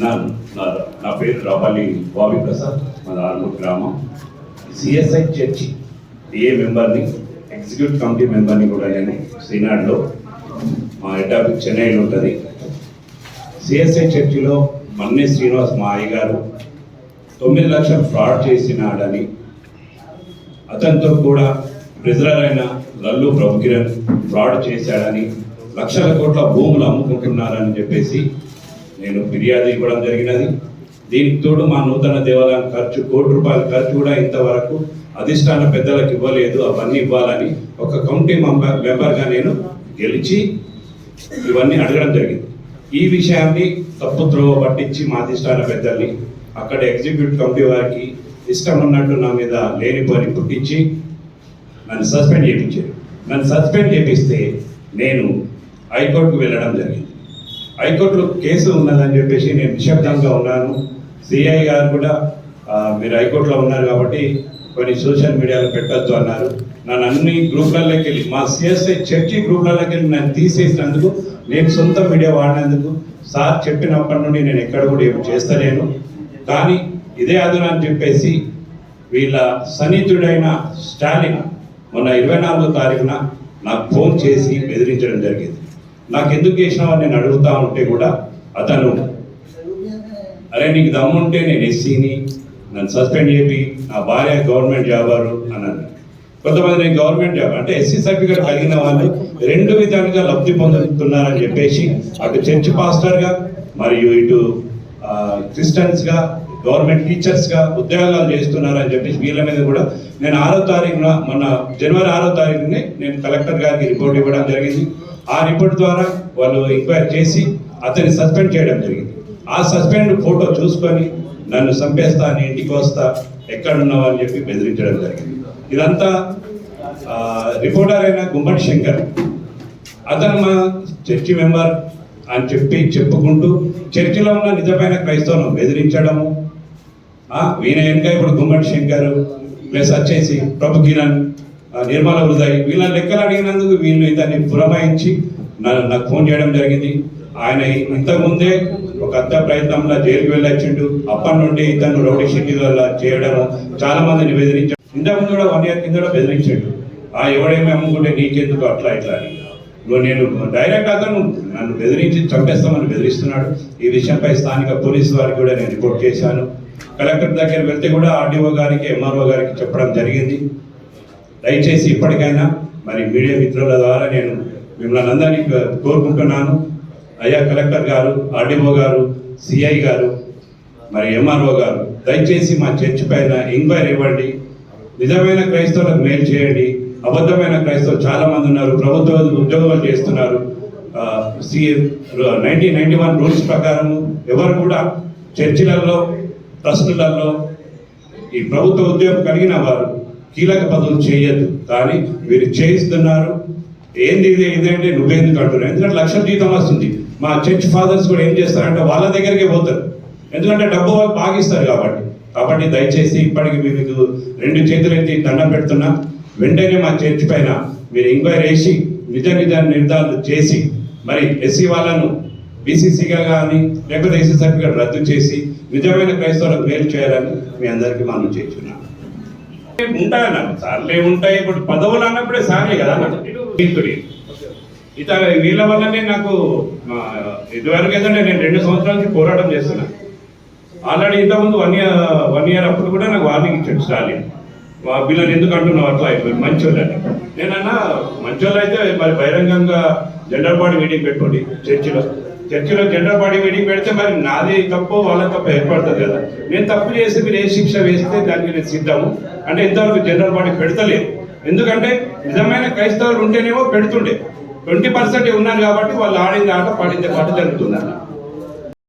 నా పేరు రాపల్లి బాబీ ప్రసాద్, మాది ఆర్మూర్ గ్రామం. సిఎస్ఐ చర్చి ఏ మెంబర్ని, ఎగ్జిక్యూటివ్ కమిటీ మెంబర్ని కూడా నేను శ్రీనాథ్లో, మా హెడ్ ఆఫీస్ చెన్నైలో ఉంటుంది. సిఎస్ఐ చర్చిలో మన్నే శ్రీనివాస్ మా అయ్యగారు 9 లక్షలు ఫ్రాడ్ చేసినాడని, అతనితో కూడా ట్రెజరర్ అయిన లల్లు ప్రభుకిరణ్ ఫ్రాడ్ చేశాడని, లక్షల కోట్ల భూములు అమ్ముకుంటున్నారని చెప్పేసి నేను ఫిర్యాదు ఇవ్వడం జరిగినది. దీనికి తోడు మా నూతన దేవాలయం ఖర్చు ₹1 ఖర్చు కూడా ఇంతవరకు అధిష్టాన పెద్దలకు ఇవ్వలేదు, అవన్నీ ఇవ్వాలని ఒక కమిటీ మెంబర్గా నేను గెలిచి ఇవన్నీ అడగడం జరిగింది. ఈ విషయాన్ని తప్పుత్రోవ పట్టించి మా అధిష్టాన పెద్దల్ని అక్కడ ఎగ్జిక్యూటివ్ కమిటీ వారికి ఇష్టం ఉన్నట్టు నా మీద లేనిపోని పుట్టించి నన్ను సస్పెండ్ చేయించారు. నన్ను సస్పెండ్ చేపిస్తే నేను హైకోర్టుకు వెళ్ళడం జరిగింది. హైకోర్టులో కేసు ఉన్నదని చెప్పేసి నేను నిశ్శబ్దంగా ఉన్నాను. సిఐ గారు కూడా మీరు హైకోర్టులో ఉన్నారు కాబట్టి కొన్ని సోషల్ మీడియాలో పెట్టద్దు అన్నారు. నన్ను అన్ని గ్రూప్లలోకి వెళ్ళి, మా సిఎస్ఐ చర్చి గ్రూప్లలోకి వెళ్ళి నన్ను తీసేసినందుకు, నేను సొంత మీడియా వాడినందుకు సార్ చెప్పినప్పటి నుండి నేను ఎక్కడ కూడా ఏమి చేస్తలేను. కానీ ఇదే అదును అని చెప్పేసి వీళ్ళ సన్నిహితుడైన స్టాలిన్ మొన్న 24వ తారీఖున నాకు ఫోన్ చేసి బెదిరించడం జరిగింది. నాకు ఎందుకు చేసినావని నేను అడుగుతా ఉంటే కూడా అతను, అరే నీకు దమ్ముంటే నేను ఎస్సీని, నన్ను సస్పెండ్ చేపి, నా భార్య గవర్నమెంట్ జాబారు అన్నాను. కొంతమంది నేను గవర్నమెంట్ జాబ్ అంటే ఎస్సీ సర్టిఫికేట్ కలిగిన వాళ్ళు 2 విధాలుగా లబ్ధి పొందుతున్నారని చెప్పేసి అటు చర్చ్ పాస్టర్గా మరియు ఇటు క్రిస్టియన్స్గా, గవర్నమెంట్ టీచర్స్గా ఉద్యోగాలు చేస్తున్నారని చెప్పేసి వీళ్ళ మీద కూడా నేను 6వ తారీఖున, మొన్న జనవరి 6వ తారీఖునే నేను కలెక్టర్ గారికి రిపోర్ట్ ఇవ్వడం జరిగింది. ఆ రిపోర్ట్ ద్వారా వాళ్ళు ఎంక్వైరీ చేసి అతన్ని సస్పెండ్ చేయడం జరిగింది. ఆ సస్పెండ్ ఫోటో చూసుకొని నన్ను చంపేస్తా, నీ ఇంటికి వస్తా, ఎక్కడున్నావు అని చెప్పి బెదిరించడం జరిగింది. ఇదంతా రిపోర్టర్ అయిన గుమ్మడి శంకర్, అతను మా చర్చి మెంబర్ అని చెప్పుకుంటూ చర్చిలో ఉన్న నిజమైన క్రైస్తవులను బెదిరించడము. వీణ వెనుక ఇప్పుడు గుమ్మడి శంకర్ ప్లస్ వచ్చేసి ప్రభు కిరణ్, నిర్మల హృదయ్, వీళ్ళ లెక్కలు అడిగినందుకు వీళ్ళు ఇతన్ని పురమాయించి నాకు ఫోన్ చేయడం జరిగింది. ఆయన ఇంతకుముందే ఒక అర్థ ప్రయత్నంలో జైలుకి వెళ్ళొచ్చిండు. అప్పటి నుండి ఇతను రౌడీ షీటీల చేయడము, చాలా మందిని బెదిరించాడు. ఇంతకుముందు కూడా 1 ఇయర్ కింద కూడా బెదిరించాడు. ఎవడేమి అమ్ముకుంటే నీకెందుకు అట్లా ఇట్లా అని. నేను డైరెక్ట్ అతను నన్ను బెదిరించి చంపేస్తామని బెదిరిస్తున్నాడు. ఈ విషయంపై స్థానిక పోలీసు వారికి కూడా నేను రిపోర్ట్ చేశాను. కలెక్టర్ దగ్గర వెళ్తే కూడా ఆర్డీఓ గారికి, ఎంఆర్ఓ గారికి చెప్పడం జరిగింది. దయచేసి ఇప్పటికైనా మరి మీడియా మిత్రుల ద్వారా నేను మిమ్మల్ని అందరినీ కోరుకుంటున్నాను. అయ్యా కలెక్టర్ గారు, ఆర్డీఓ గారు, సిఐ గారు, మరి ఎంఆర్ఓ గారు, దయచేసి మా చర్చి పైన ఎంక్వైరీ ఇవ్వండి. నిజమైన క్రైస్తవులకు మేలు చేయండి. అబద్ధమైన క్రైస్తవులు చాలా మంది ఉన్నారు, ప్రభుత్వ ఉద్యోగాలు చేస్తున్నారు. 1991 రూల్స్ ప్రకారం ఎవరు కూడా చర్చిలలో, ట్రస్టులలో ఈ ప్రభుత్వ ఉద్యోగం కలిగిన వారు కీలక పదవులు చేయొద్దు. కానీ వీరు చేయిస్తున్నారు. ఏంది ఇదేంటి నువ్వేందుకు అంటున్నావు? ఎందుకంటే లక్షల జీతం వస్తుంది. మా చర్చ్ ఫాదర్స్ కూడా ఏం చేస్తారంటే వాళ్ళ దగ్గరికి పోతారు, ఎందుకంటే డబ్బు వాళ్ళు బాగిస్తారు కాబట్టి దయచేసి ఇప్పటికి మీకు 2 చేతులు ఎత్తి దండం పెడుతున్నా. వెంటనే మా చర్చ్ పైన మీరు ఎంక్వైరీ చేసి నిజ నిర్ధారణ చేసి మరి ఎస్సీ వాళ్ళను బీసీసీగా కానీ లేకపోతే ఎస్సీ సర్టిఫికేట్ రద్దు చేసి నిజమైన క్రైస్తవులకు మేలు చేయాలని మీ అందరికీ మనం చేస్తున్నాం. ఉంటాయన్న సార్లే ఉంటాయి. ఇప్పుడు పదవులు అన్నప్పుడే సార్లే కదా ఇతర వీళ్ళ వల్లనే నాకు ఇదివరకు ఏంటంటే నేను 2 సంవత్సరాల నుంచి పోరాటం చేస్తున్నా. ఆల్రెడీ ఇంతకుముందు 1 ఇయర్ అప్పుడు కూడా నాకు వార్నింగ్ ఇచ్చాడు స్టాలిన్. వీళ్ళని ఎందుకు అంటున్నావు అట్లా అయిపోయి మంచోళ్ళని. నేనన్నా మంచోళ్ళు అయితే మరి బహిరంగంగా జెండర్ బాడీ మీటింగ్ పెట్టుకోండి. చర్చిలో జెండర్ బాడీ మీటింగ్ పెడితే మరి నాది తప్పు వాళ్ళ తప్పు ఏర్పడుతుంది కదా. నేను తప్పు చేసి మీరు ఏ శిక్ష వేస్తే దానికి నేను సిద్ధము. అంటే ఇంతవరకు జెండర్ బాడీ పెడతలేదు. ఎందుకంటే నిజమైన క్రైస్తవులు ఉంటేనేమో పెడుతుండే. 20% ఉన్నారు కాబట్టి వాళ్ళు ఆడింది ఆట, పాడిందే పాట జరుగుతుంది అన్న.